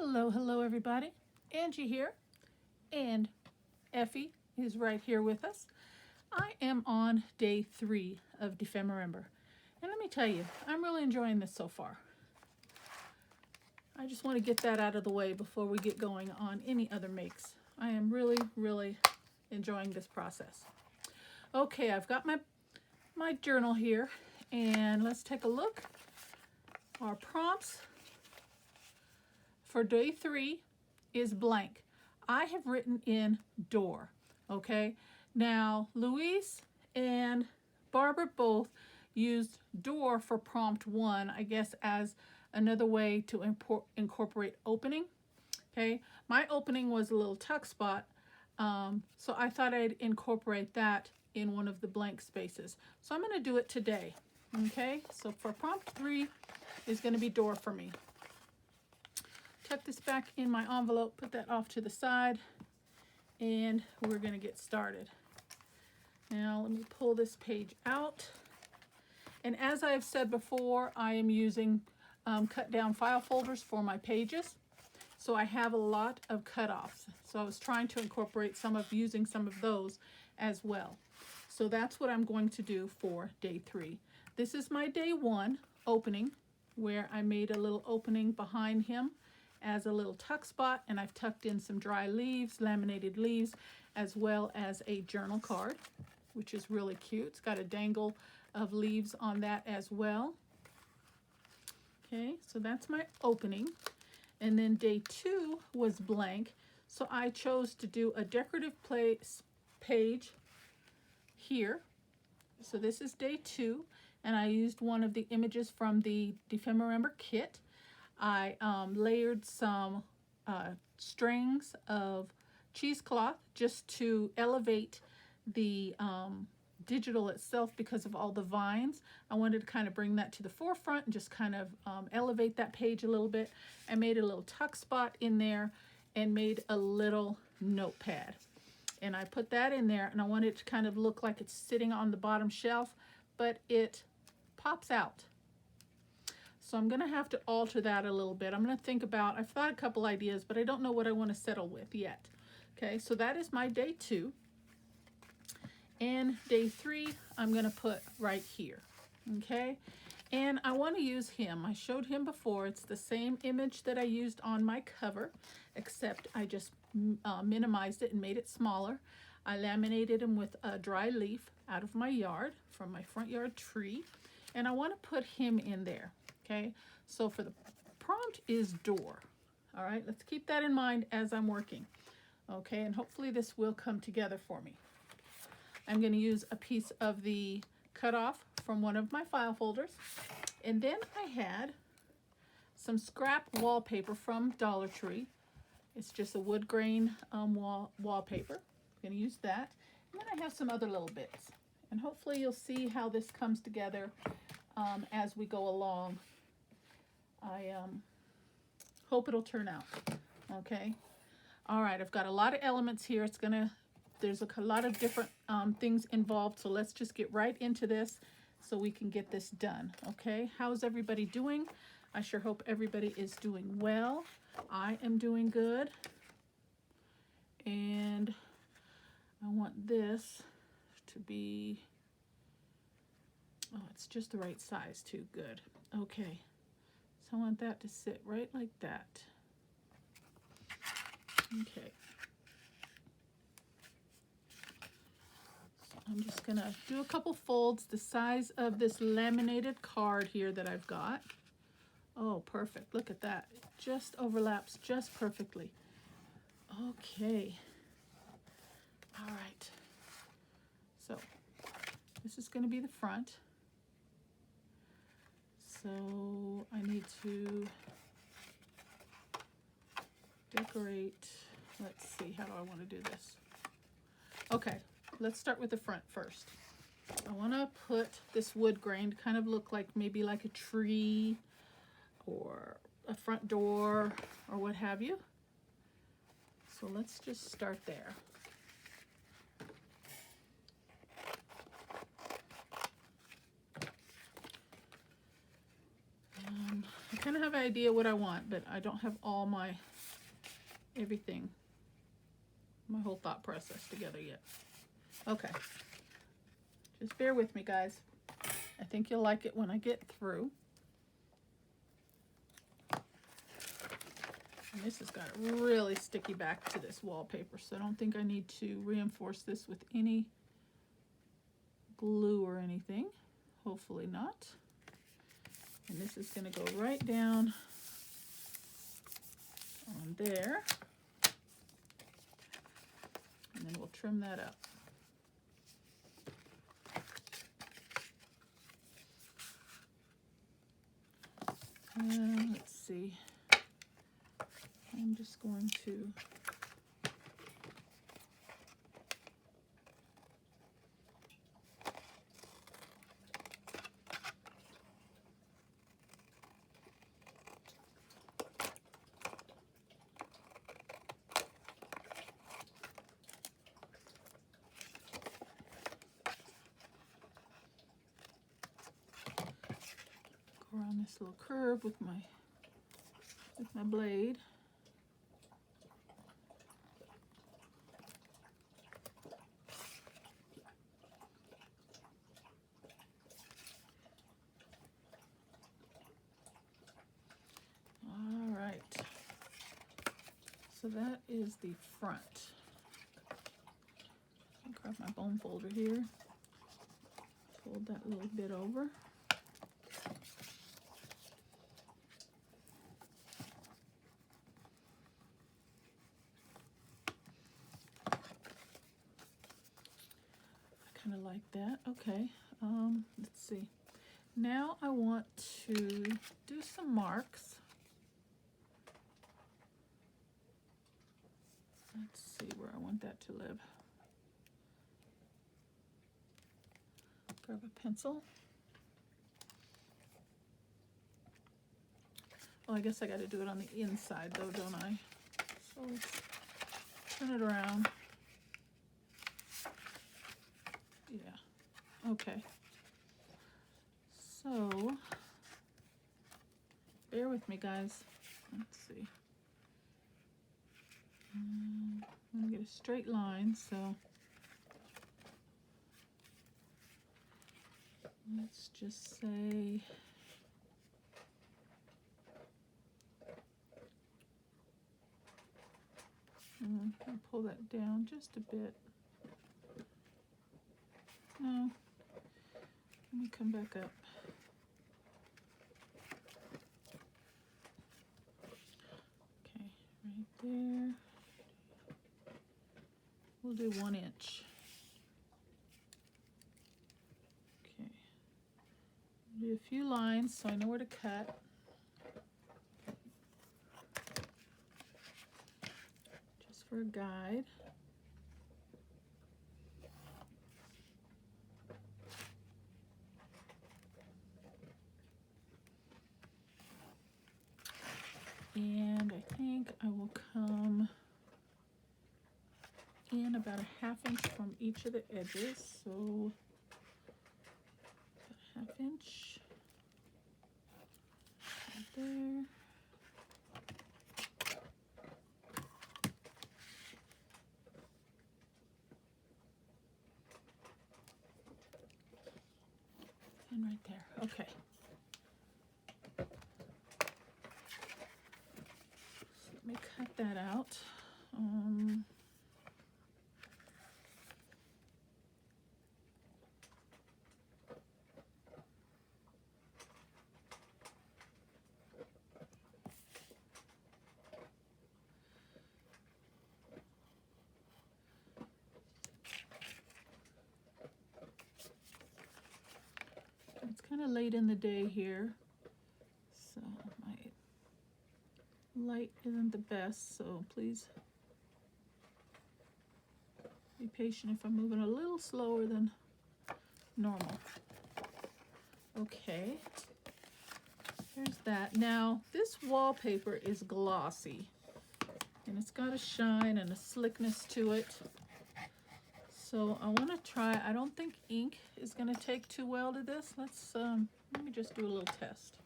Hello everybody. Angie here, and Effie is right here with us. I am on day 3 of Defemember, and let me tell you, I'm really enjoying this so far. I just want to get that out of the way before we get going on any other makes. I am really enjoying this process. Okay, I've got my journal here, and let's take a look. Our prompts for day 3 is blank. I have written in door, okay? Now, Louise and Barbara both used door for prompt 1, I guess, as another way to incorporate opening, okay? My opening was a little tuck spot, so I thought I'd incorporate that in one of the blank spaces. So I'm going to do it today, okay? So for prompt 3 is going to be door for me. Tuck this back in my envelope, put that off to the side, and we're going to get started. Now let me pull this page out. And as I've said before, I am using cut down file folders for my pages. So I have a lot of cutoffs. So I was trying to incorporate using some of those as well. So that's what I'm going to do for day 3. This is my day 1 opening, where I made a little opening behind him as a little tuck spot, and I've tucked in some dry leaves, laminated leaves, as well as a journal card, which is really cute. It's got a dangle of leaves on that as well. Okay, so that's my opening. And then day 2 was blank, so I chose to do a decorative page here. So this is day 2, and I used one of the images from the Defemember kit. I layered some strings of cheesecloth just to elevate the digital itself because of all the vines. I wanted to kind of bring that to the forefront and just kind of elevate that page a little bit. I made a little tuck spot in there and made a little notepad. And I put that in there, and I want it to kind of look like it's sitting on the bottom shelf, but it pops out. So I'm going to have to alter that a little bit. I'm going to think about, I've thought a couple ideas, but I don't know what I want to settle with yet. Okay, so that is my day 2. And day 3, I'm going to put right here. Okay, and I want to use him. I showed him before. It's the same image that I used on my cover, except I just minimized it and made it smaller. I laminated him with a dry leaf out of my yard, from my front yard tree, and I want to put him in there. Okay, so for the prompt is door. All right, let's keep that in mind as I'm working. Okay, and hopefully this will come together for me. I'm going to use a piece of the cutoff from one of my file folders, and then I had some scrap wallpaper from Dollar Tree. It's just a wood grain wallpaper. I'm going to use that, and then I have some other little bits, and hopefully you'll see how this comes together as we go along. I hope it'll turn out. Okay. All right, I've got a lot of elements here. There's a lot of different things involved, so let's just get right into this so we can get this done. Okay, how's everybody doing? I sure hope everybody is doing well. I am doing good. And I want this to be, oh, it's just the right size too. Good. Okay. So I want that to sit right like that. Okay. So I'm just going to do a couple folds the size of this laminated card here that I've got. Oh, perfect. Look at that. It just overlaps just perfectly. Okay. All right. So this is going to be the front. So I need to decorate. Let's see, how do I want to do this? Okay, let's start with the front first. I want to put this wood grain to kind of look like maybe like a tree or a front door or what have you. So let's just start there. kind of have an idea what I want, but I don't have all my everything, my whole thought process together yet. Okay, just bear with me, guys. I think you'll like it when I get through. And this has got a really sticky back to this wallpaper, so I don't think I need to reinforce this with any glue or anything. Hopefully not. And this is going to go right down on there. And then we'll trim that up. Let's see. I'm just going to go around this little curve with my blade. All right. So that is the front. I'll grab my bone folder here. Fold that little bit over. Kind of like that. Okay, let's see. Now I want to do some marks. Let's see where I want that to live. Grab a pencil. Oh, I guess I got to do it on the inside though, don't I? So let's turn it around. Yeah, okay. So, bear with me, guys. Let's see. I'm going to get a straight line, so let's just say I'll pull that down just a bit. No, let me come back up. Okay, right there. We'll do 1 inch. Okay, do a few lines so I know where to cut. Just for a guide. And I think I will come in about a 1/2 inch from each of the edges. So a 1/2 inch right there. And right there. Okay. So let me cut that out. It's kind of late in the day here, so my light isn't the best, so please be patient if I'm moving a little slower than normal. Okay, there's that. Now, this wallpaper is glossy, and it's got a shine and a slickness to it. So I want to try, I don't think ink is going to take too well to this. Let me just do a little test.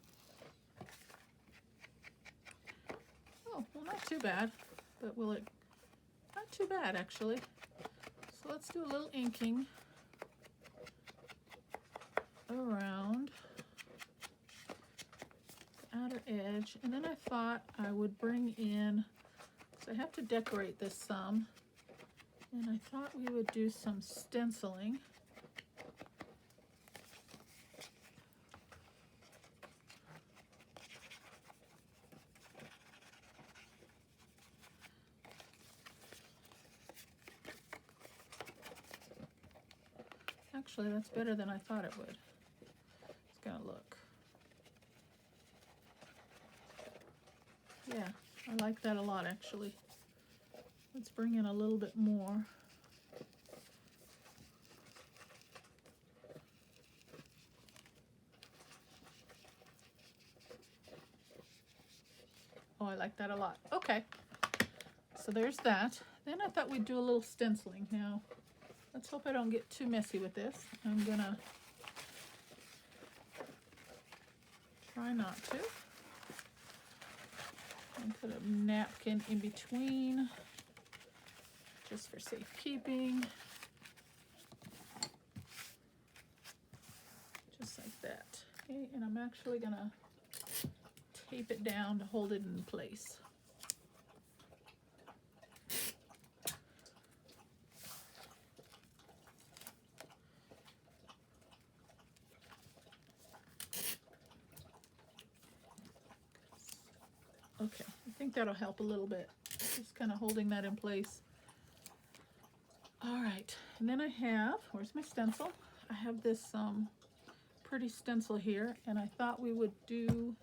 not too bad, but will it? Not too bad, actually. So let's do a little inking around the outer edge. And then I thought I would bring in, so I have to decorate this some, and I thought we would do some stenciling. Actually, that's better than I thought it would. It's gonna look. Yeah, I like that a lot, actually. Let's bring in a little bit more. Oh, I like that a lot. Okay, so there's that. Then I thought we'd do a little stenciling. Now, let's hope I don't get too messy with this. I'm gonna try not to. And put a napkin in between, just for safekeeping. Just like that. Okay, and I'm actually gonna tape it down to hold it in place. Okay, I think that'll help a little bit. Just kind of holding that in place. All right, and then I have, where's my stencil? I have this pretty stencil here, and I thought we would do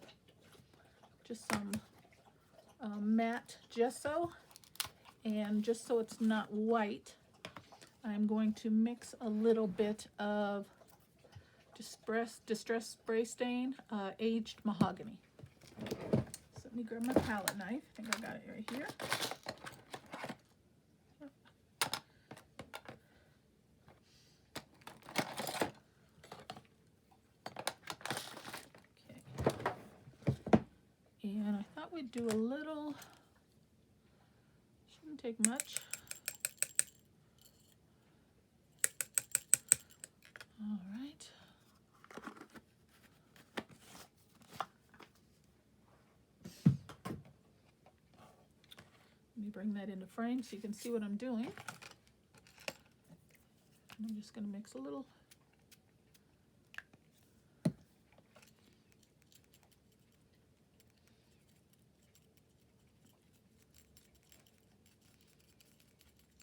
just some matte gesso, and just so it's not white, I'm going to mix a little bit of Distress Spray Stain Aged Mahogany. So let me grab my palette knife. I think I got it right here. And I thought we'd do a little, shouldn't take much. All right. Let me bring that into frame so you can see what I'm doing. And I'm just going to mix a little.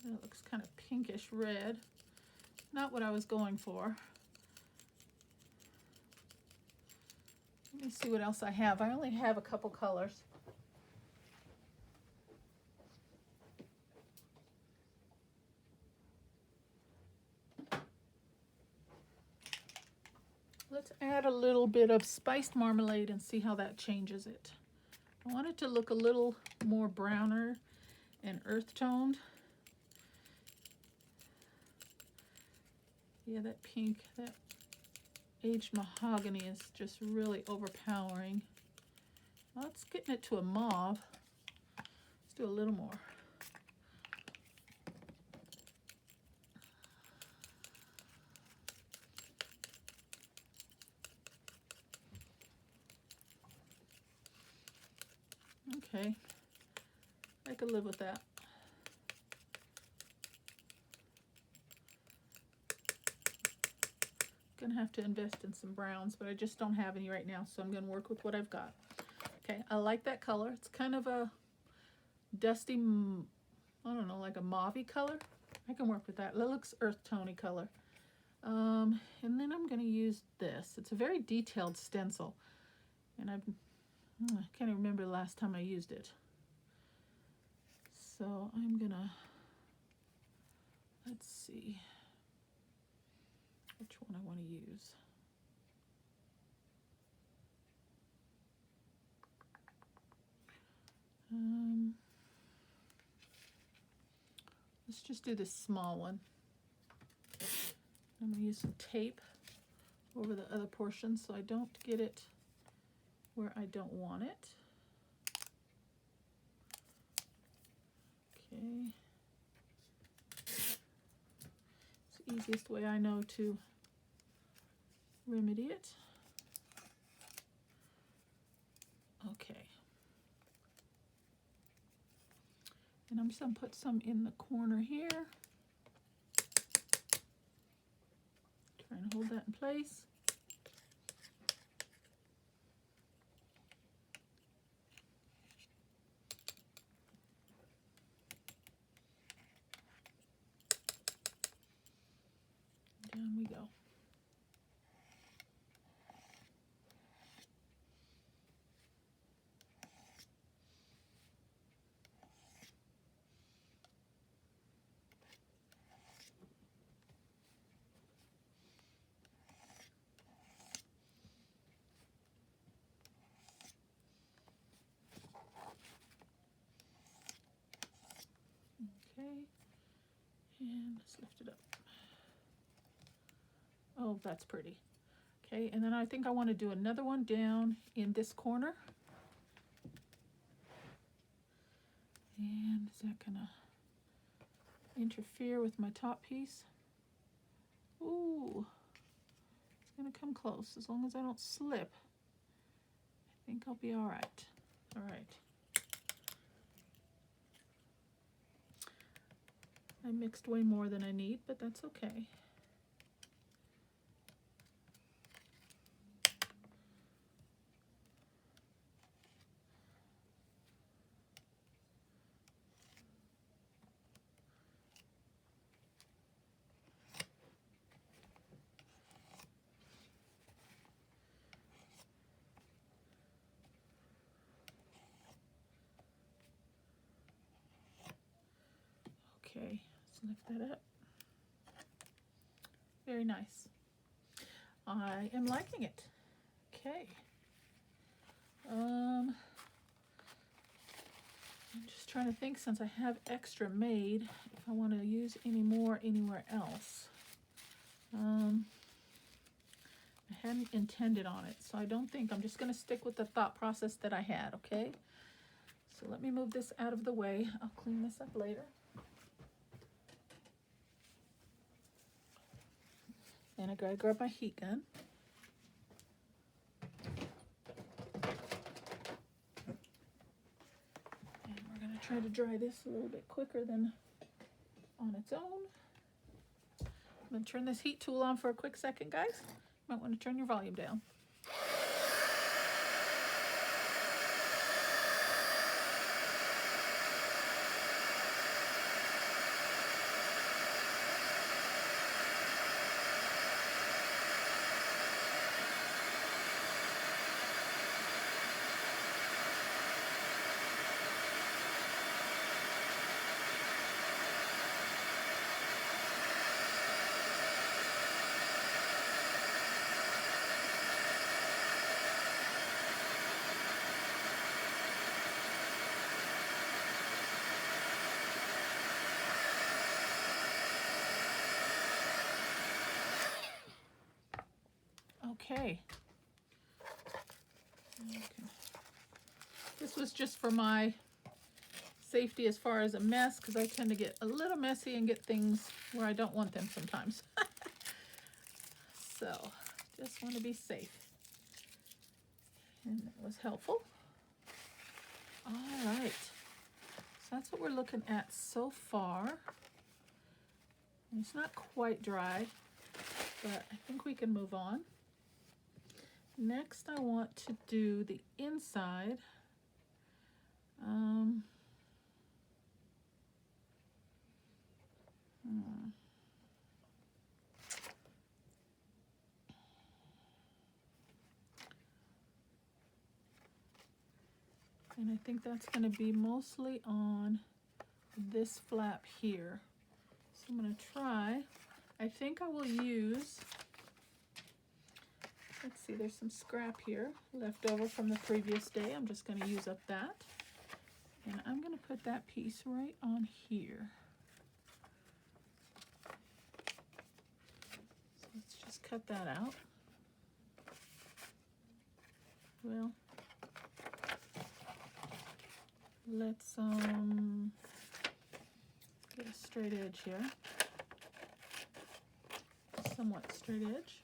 It looks kind of pinkish red. Not what I was going for. Let me see what else I have. I only have a couple colors. Let's add a little bit of spiced marmalade and see how that changes it. I want it to look a little more browner and earth toned. Yeah, that pink, that aged mahogany is just really overpowering. Well, it's getting it to a mauve. Let's do a little more. Okay, I could live with that. Gonna have to invest in some browns, but I just don't have any right now, so I'm gonna work with what I've got. Okay, I like that color. It's kind of a dusty, I don't know, like a mauvey color. I can work with that. It looks earth tony color. And then I'm gonna use this. It's a very detailed stencil, and I can't even remember the last time I used it. So I'm gonna, let's see which one I want to use. Let's just do this small one. I'm going to use some tape over the other portion so I don't get it where I don't want it. Okay. It's the easiest way I know to remedy it. Okay. And I'm just going to put some in the corner here. Trying to hold that in place. Down we go. Okay, and let's lift it up. Oh, that's pretty. Okay, and then I think I want to do another one down in this corner. And is that gonna interfere with my top piece? Ooh, it's gonna come close. As long as I don't slip, I think I'll be all right. All right. I mixed way more than I need, but that's okay. Okay, let's lift that up. Very nice. I am liking it. Okay. I'm just trying to think, since I have extra made, if I want to use any more anywhere else. I hadn't intended on it, so I don't think. I'm just going to stick with the thought process that I had, okay? So let me move this out of the way. I'll clean this up later. And I gotta grab my heat gun. And we're gonna try to dry this a little bit quicker than on its own. I'm gonna turn this heat tool on for a quick second, guys. You might want to turn your volume down. Okay. This was just for my safety as far as a mess, because I tend to get a little messy and get things where I don't want them sometimes. So, just want to be safe. And that was helpful. All right. So that's what we're looking at so far. It's not quite dry, but I think we can move on. Next, I want to do the inside. And I think that's going to be mostly on this flap here. So I'm going to try. I think I will use, let's see, there's some scrap here left over from the previous day. I'm just going to use up that. And I'm going to put that piece right on here. So let's just cut that out. Well, let's get a straight edge here. Somewhat straight edge.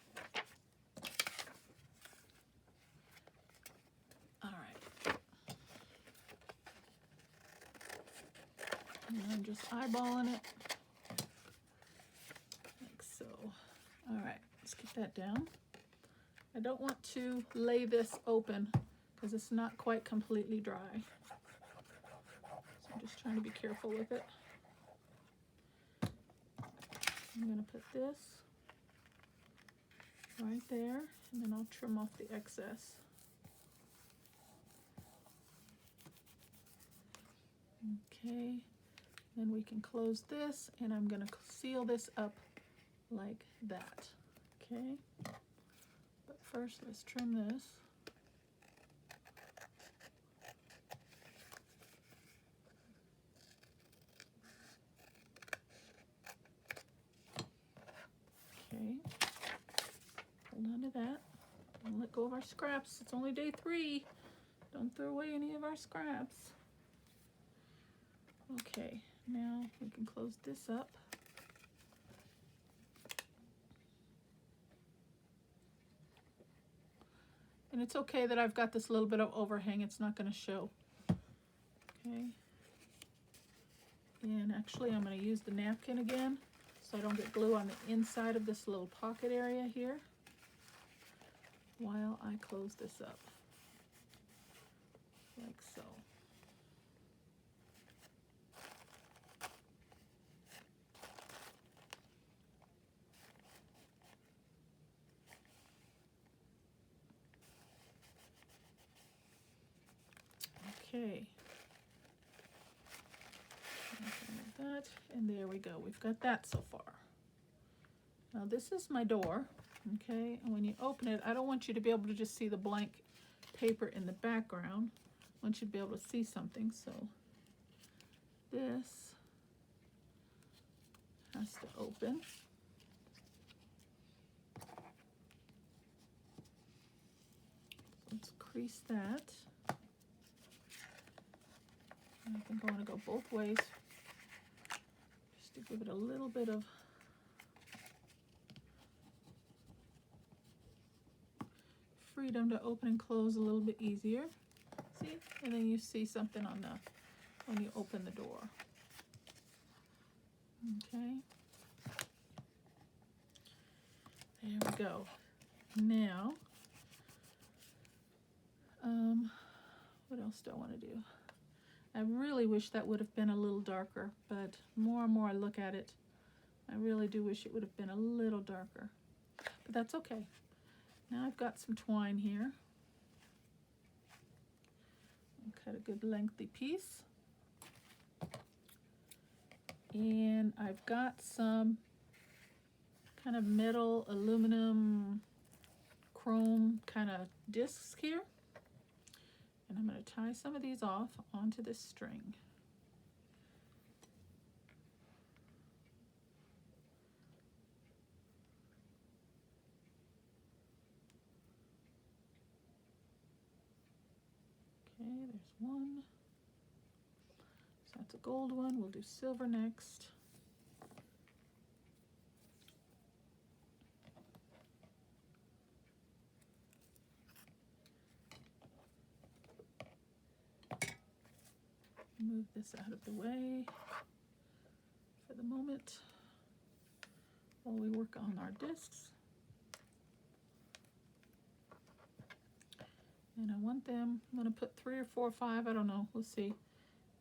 All right. And I'm just eyeballing it, like so. All right, let's get that down. I don't want to lay this open because it's not quite completely dry. So I'm just trying to be careful with it. I'm going to put this right there, and then I'll trim off the excess. Okay, then we can close this, and I'm going to seal this up like that. Okay, but first let's trim this. Okay, hold on to that. Don't let go of our scraps. It's only day 3. Don't throw away any of our scraps. Okay, now we can close this up. And it's okay that I've got this little bit of overhang. It's not going to show. Okay. And actually I'm going to use the napkin again so I don't get glue on the inside of this little pocket area here while I close this up, like so. Okay. Like that, and there we go. We've got that so far. Now this is my door, okay? And when you open it, I don't want you to be able to just see the blank paper in the background. I want you to be able to see something, so this has to open. Let's crease that. And I think I want to go both ways just to give it a little bit of freedom to open and close a little bit easier. See? And then you see something on the when you open the door. Okay. There we go. Now, what else do I want to do? I really wish that would have been a little darker, but more and more I look at it, I really do wish it would have been a little darker. But that's okay. Now I've got some twine here. I'll cut a good lengthy piece. And I've got some kind of metal, aluminum, chrome kind of discs here. And I'm going to tie some of these off onto this string. Okay, there's one. So that's a gold one. We'll do silver next. Move this out of the way for the moment while we work on our discs. And I want them, I'm going to put 3 or 4 or 5, I don't know, we'll see.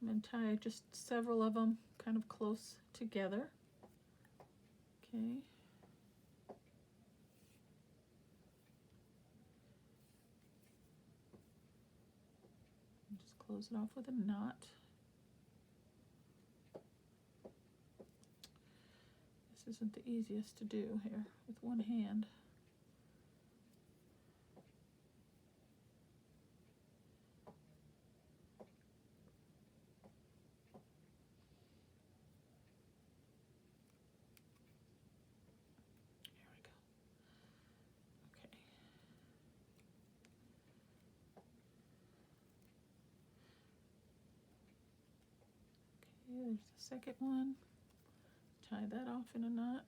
I'm going to tie just several of them kind of close together. Okay. And just close it off with a knot. This isn't the easiest to do here with one hand. There's the second one. Tie that off in a knot.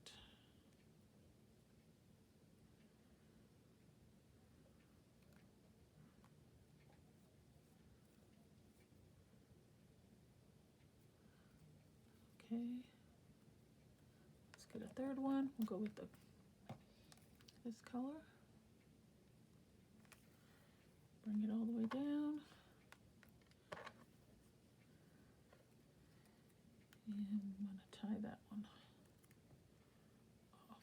Okay, let's get a third one. We'll go with this color. Bring it all the way down. And I'm going to tie that one off.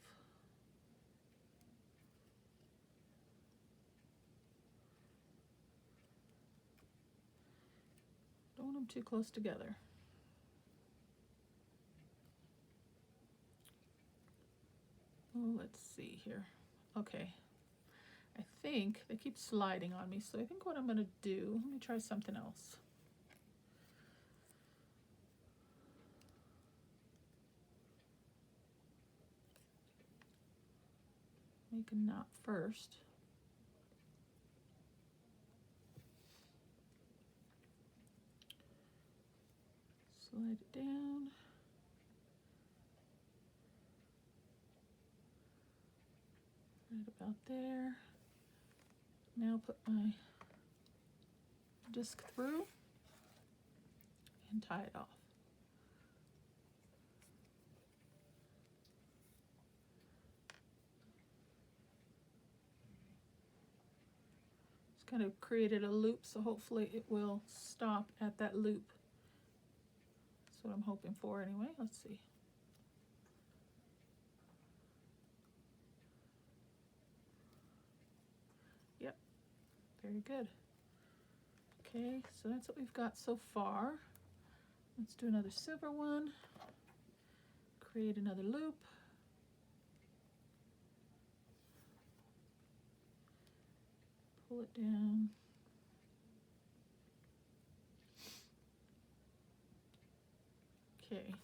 Don't want them too close together. Oh, let's see here. Okay, I think they keep sliding on me, so I think what I'm going to do, let me try something else. Make a knot first. Slide it down. Right about there. Now put my disc through and tie it off. Just kind of created a loop, so hopefully it will stop at that loop. That's what I'm hoping for anyway. Let's see. Yep, very good. Okay, so that's what we've got so far. Let's do another silver one. Create another loop. Pull it down. Okay.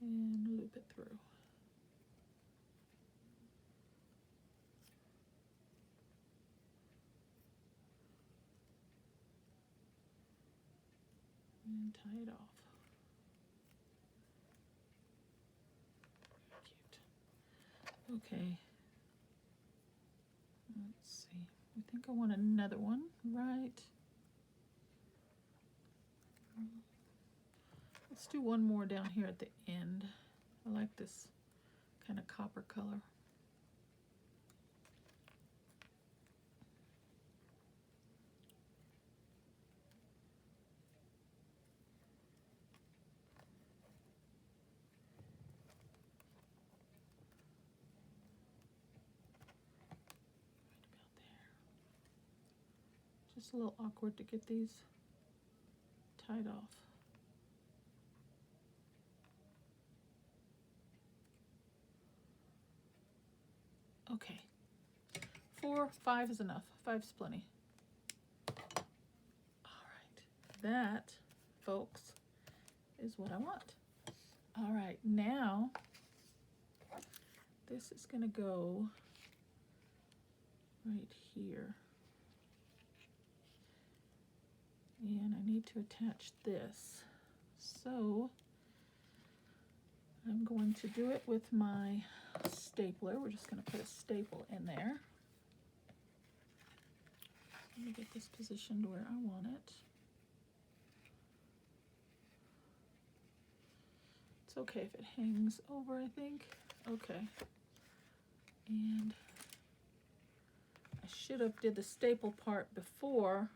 And loop it through. And tie it off. Cute. Okay. Let's see. I think I want another one, right? Let's do one more down here at the end. I like this kind of copper color. Just a little awkward to get these tied off. Okay, 4, 5 is enough. 5's plenty. All right, that, folks, is what I want. All right, now this is gonna go right here. And I need to attach this. So I'm going to do it with my stapler. We're just going to put a staple in there. Let me get this positioned where I want it. It's okay if it hangs over, I think. Okay. And I should have did the staple part before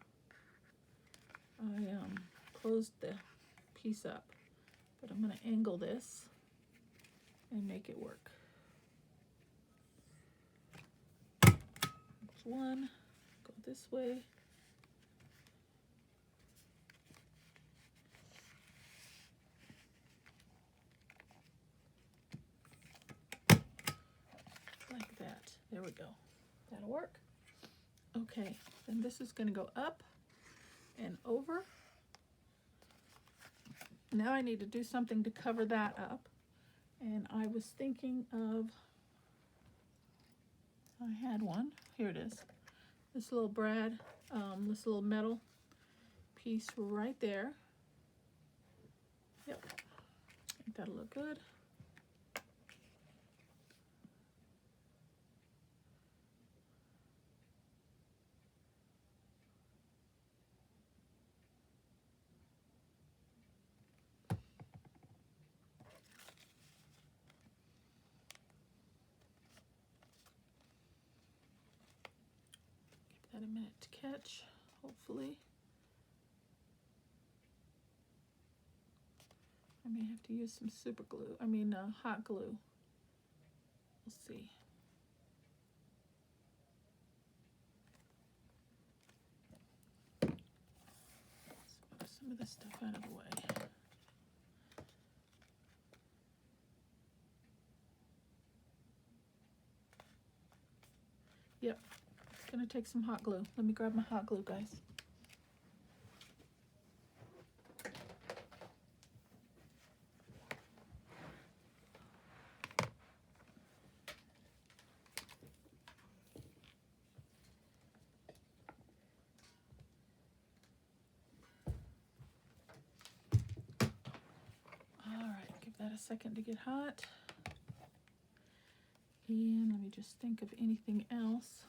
I closed the piece up, but I'm going to angle this and make it work. There's one, go this way. Like that. There we go. That'll work. Okay, then this is going to go up and over. Now I need to do something to cover that up, and I was thinking of I had one. Here it is. This little brad, this little metal piece right there. Yep. I think that'll look good. Give that a minute to catch, hopefully. I may have to use some super glue, hot glue. We'll see. Let's move some of this stuff out of the way. Yep, it's gonna take some hot glue. Let me grab my hot glue, guys. That a second to get hot. And let me just think of anything else.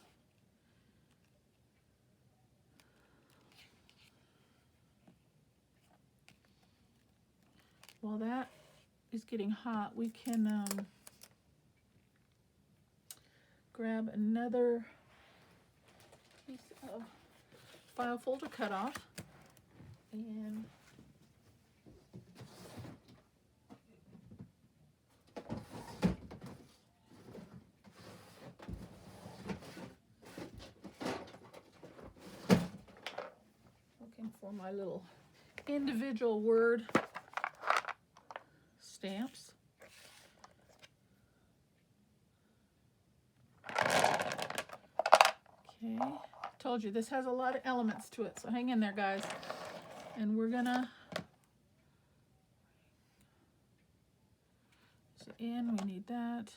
While that is getting hot, we can grab another piece of file folder cutoff and for my little individual word stamps. Okay, told you this has a lot of elements to it, so hang in there, guys. And we're gonna we need that.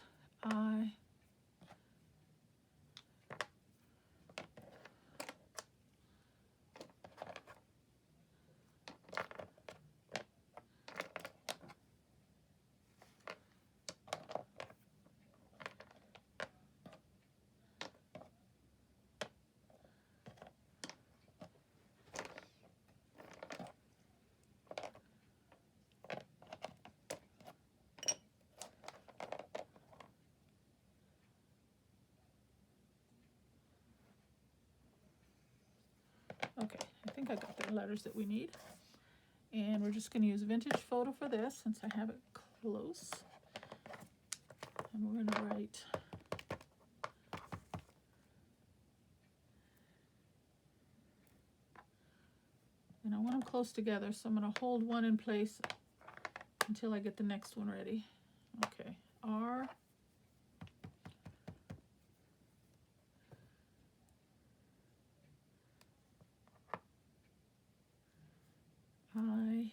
Okay, I think I got the letters that we need. And we're just going to use Vintage Photo for this since I have it close. And we're going to write and I want them close together, so I'm going to hold one in place until I get the next one ready. Okay, R I,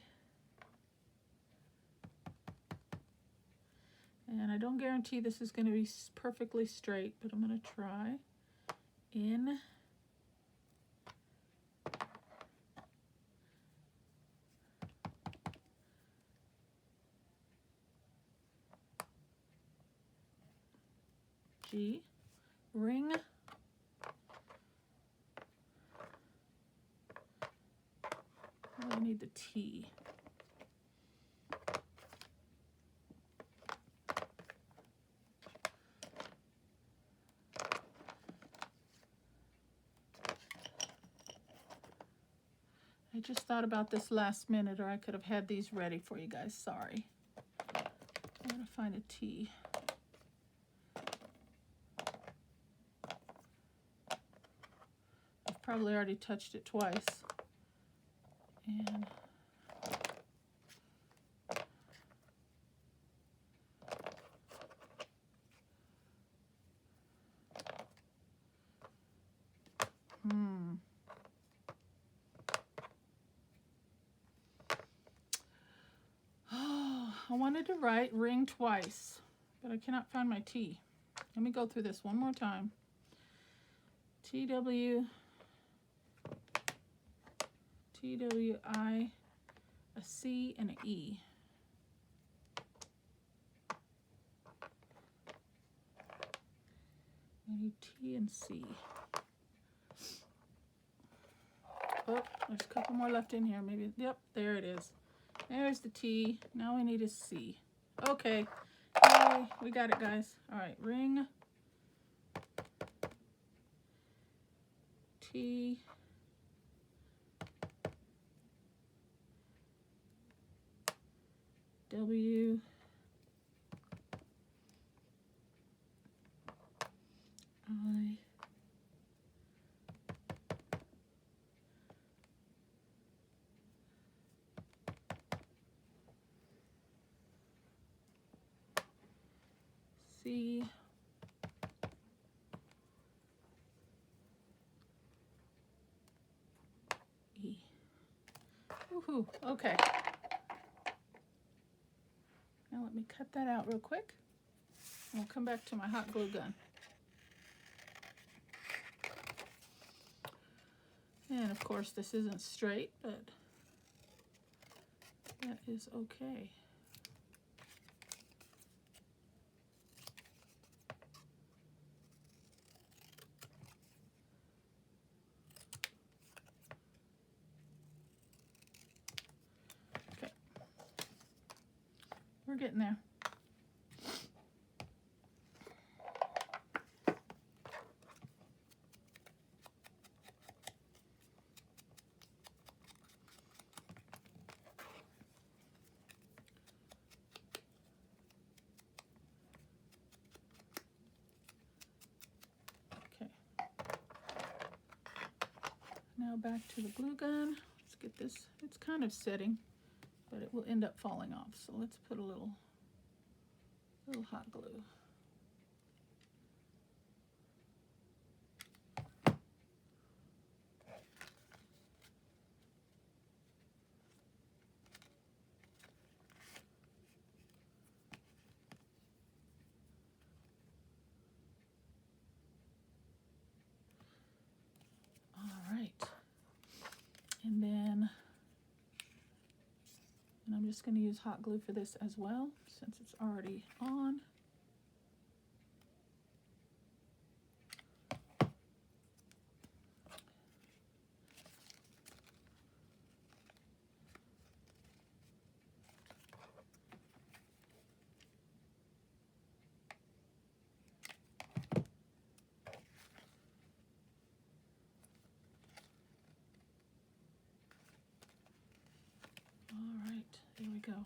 and I don't guarantee this is going to be perfectly straight, but I'm going to try. N G ring I need the T. I just thought about this last minute, or I could have had these ready for you guys. Sorry. I gotta find a T. I've probably already touched it twice. And I wanted to write ring twice, but I cannot find my T. Let me go through this one more time. TW, TWI, a C, and an E. I need T and C. Oh, there's a couple more left in here. Maybe, yep, there it is. There's the T. Now we need a C. Okay. Yay, we got it, guys. All right, ring. T. W. I. C. E. Woohoo, okay. Now let me cut that out real quick. And we'll come back to my hot glue gun. And of course this isn't straight, but that is okay. Okay. We're getting there. Now back to the glue gun. Let's get this, it's kind of setting, but it will end up falling off. So let's put a little hot glue. And I'm just going to use hot glue for this as well, since it's already on. There we go.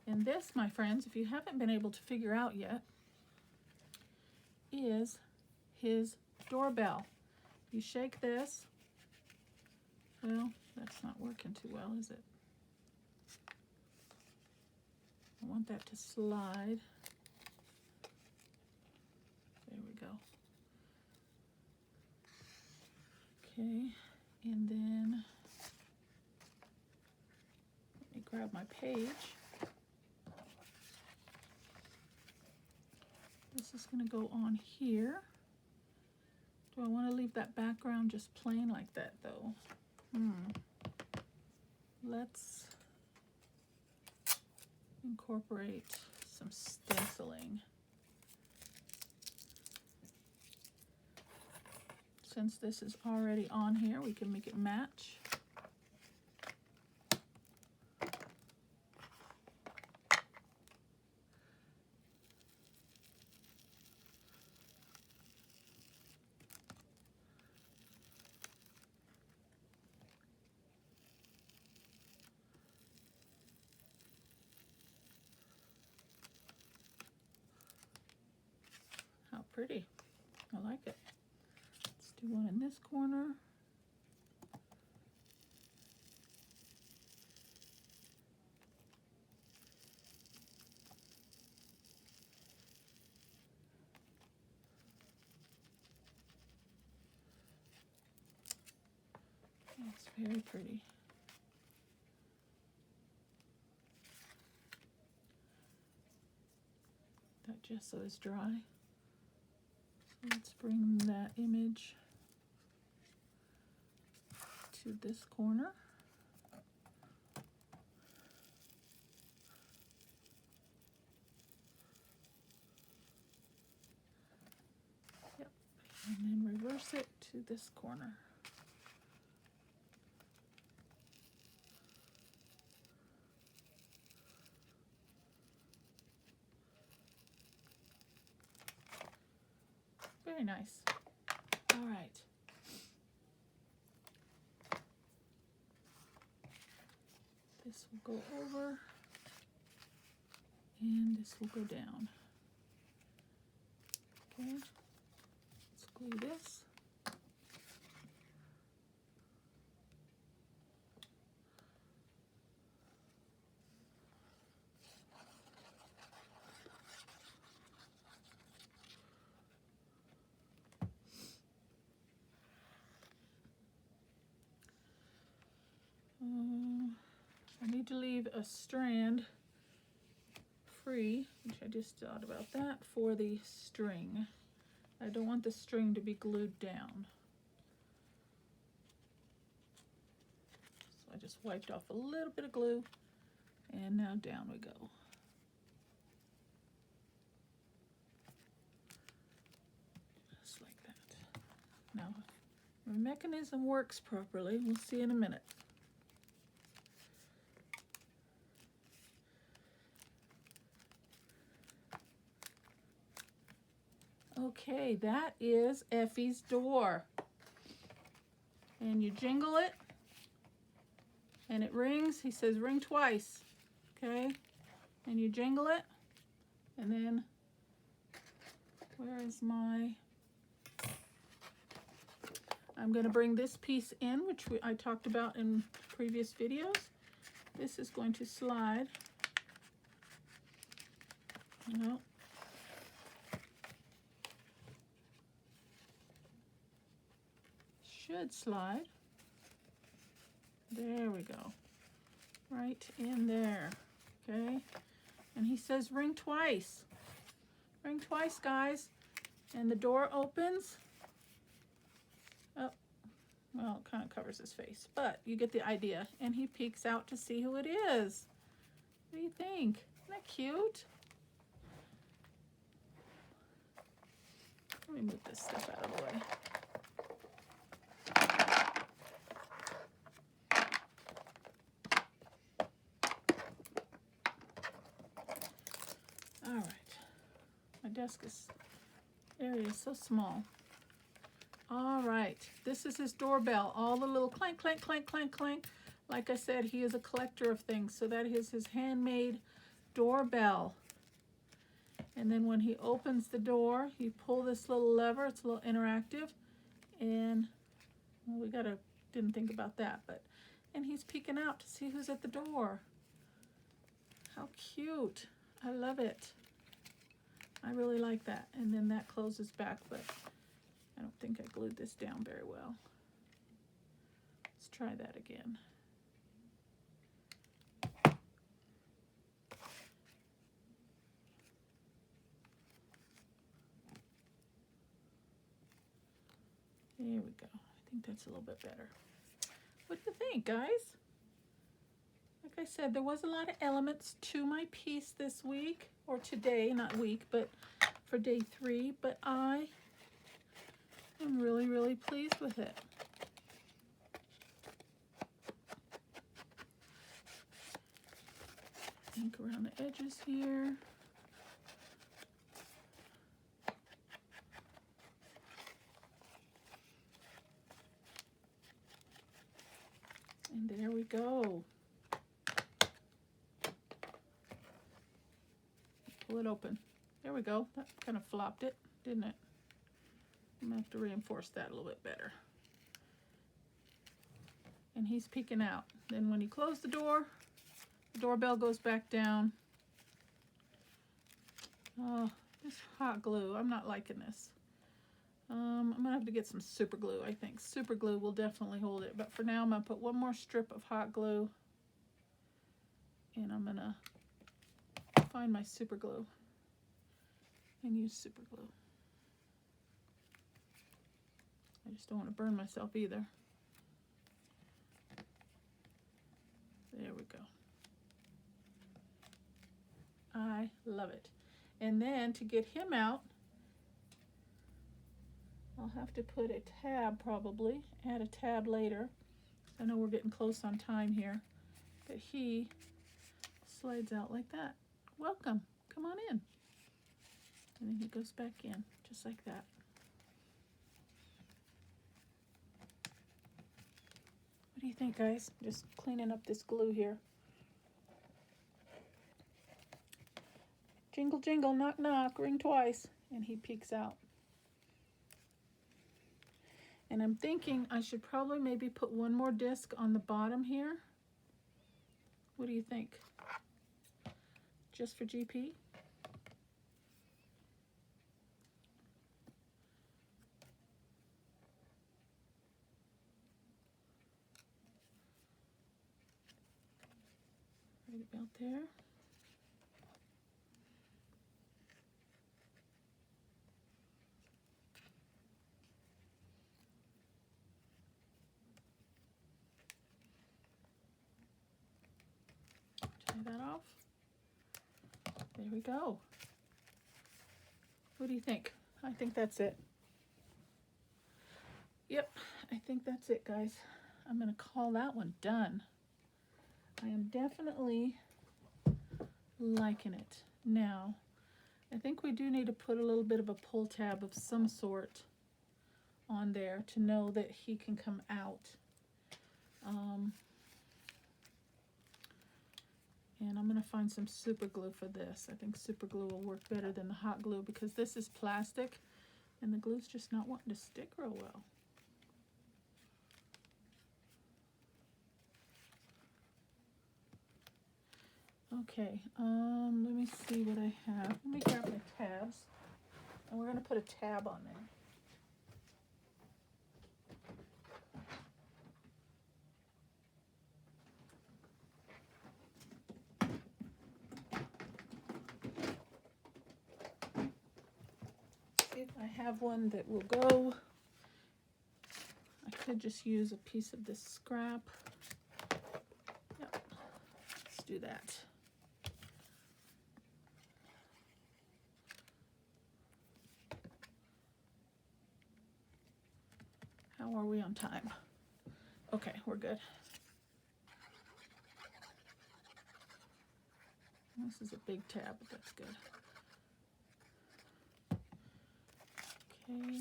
And this, my friends, if you haven't been able to figure out yet, is his doorbell. You shake this. Well, that's not working too well, is it? I want that to slide. There we go. Okay, and then let me grab my page. This is going to go on here. Do I want to leave that background just plain like that though? Let's incorporate some stenciling. Since this is already on here, we can make it match. How pretty. I like it. Let's do one in this corner. It's very pretty. That gesso is dry. So let's bring that image to this corner. Yep. And then reverse it to this corner. Very nice. All right. This will go over, and this will go down. Okay, let's glue this. I need to leave a strand free, which I just thought about that, for the string. I don't want the string to be glued down. So I just wiped off a little bit of glue, and now down we go. Just like that. Now, if the mechanism works properly, we'll see in a minute. Okay, that is Effie's door. And you jingle it, and it rings. He says ring twice, okay? And you jingle it, and then, where is my, I'm gonna bring this piece in, which I talked about in previous videos. This is going to slide, should slide. There we go. Right in there. Okay. And he says ring twice. Ring twice, guys. And the door opens. Oh, well, it kind of covers his face, but you get the idea. And he peeks out to see who it is. What do you think? Isn't that cute? Let me move this stuff out of the way. All right, my desk area is so small. All right, this is his doorbell. All the little clank, clank, clank, clank, clank. Like I said, he is a collector of things, so that is his handmade doorbell. And then when he opens the door, you pull this little lever. It's a little interactive, and well, didn't think about that, and he's peeking out to see who's at the door. How cute. I love it. I really like that. And then that closes back, but I don't think I glued this down very well. Let's try that again. There we go. I think that's a little bit better. What do you think, guys? Like I said, there was a lot of elements to my piece this week, or today, not week, but for day 3, but I am really, really pleased with it. Ink around the edges here. And there we go. Pull it open. There we go. That kind of flopped it, didn't it? I'm gonna have to reinforce that a little bit better. And he's peeking out. Then when you close the door, the doorbell goes back down. Oh, this hot glue. I'm not liking this. I'm gonna have to get some super glue, I think. Super glue will definitely hold it. But for now, I'm gonna put one more strip of hot glue. And I'm gonna find my super glue and use super glue. I just don't want to burn myself either. There we go. I love it. And then to get him out, I'll have to put a tab probably, add a tab later. I know we're getting close on time here, but he slides out like that. Welcome, come on in. And then he goes back in, just like that. What do you think, guys? Just cleaning up this glue here. Jingle, jingle, knock, knock, ring twice. And he peeks out. And I'm thinking I should probably maybe put one more disc on the bottom here. What do you think? Just for GP? Right about there. Tie that off. There we go. What do you think? I think that's it. Yep, I think that's it, guys. I'm going to call that one done. I am definitely liking it. Now, I think we do need to put a little bit of a pull tab of some sort on there to know that he can come out. And I'm going to find some super glue for this. I think super glue will work better than the hot glue because this is plastic and the glue's just not wanting to stick real well. Okay, let me see what I have. Let me grab my tabs. And we're going to put a tab on there. If I have one that will go, I could just use a piece of this scrap. Yep, let's do that. How are we on time? Okay, we're good. This is a big tab, but that's good. Okay.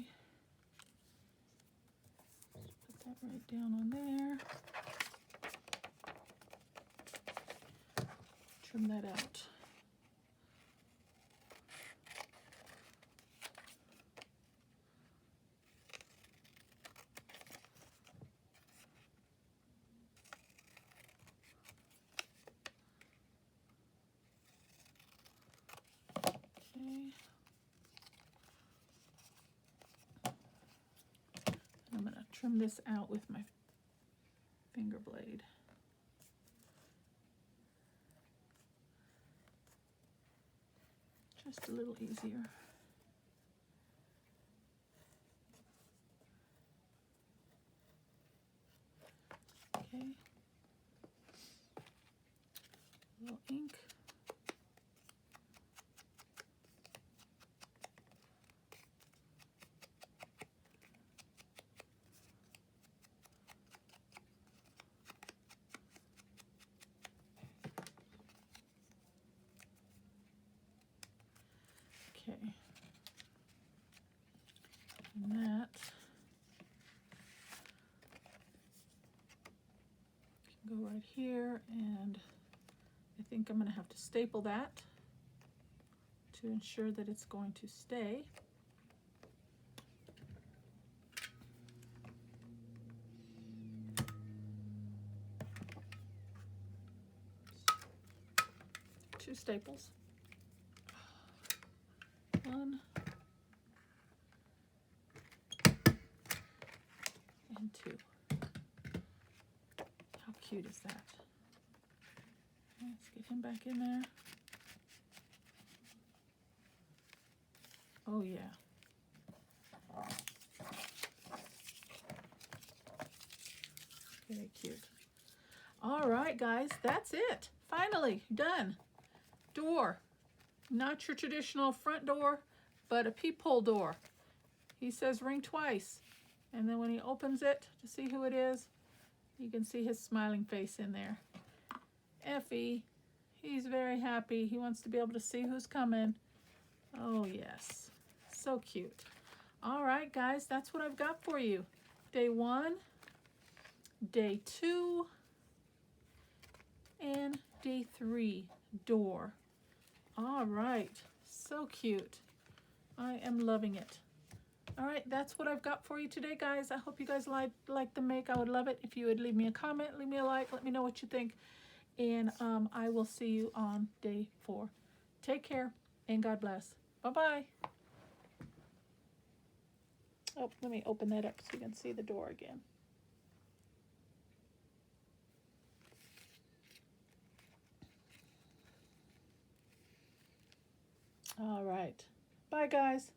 Put that right down on there. Trim that out. Okay. I'm going to trim this out with my finger blade. Just a little easier. Okay. A little ink. Okay. And that can go right here, and I think I'm going to have to staple that to ensure that it's going to stay. Two staples. One and two. How cute is that? Let's get him back in there. Oh yeah. Very cute. All right, guys, that's it. Finally, done. Door. Not your traditional front door, but a peephole door. He says ring twice. And then when he opens it to see who it is, you can see his smiling face in there. Effie, he's very happy. He wants to be able to see who's coming. Oh, yes. So cute. All right, guys, that's what I've got for you. Day 1, day 2, and day 3, door. All right, so cute. I am loving it. All right, that's what I've got for you today, guys. I hope you guys like the make. I would love it if you would leave me a comment, leave me a like, let me know what you think. And I will see you on day 4. Take care, and God bless. Bye-bye. Oh, let me open that up so you can see the door again. All right. Bye, guys.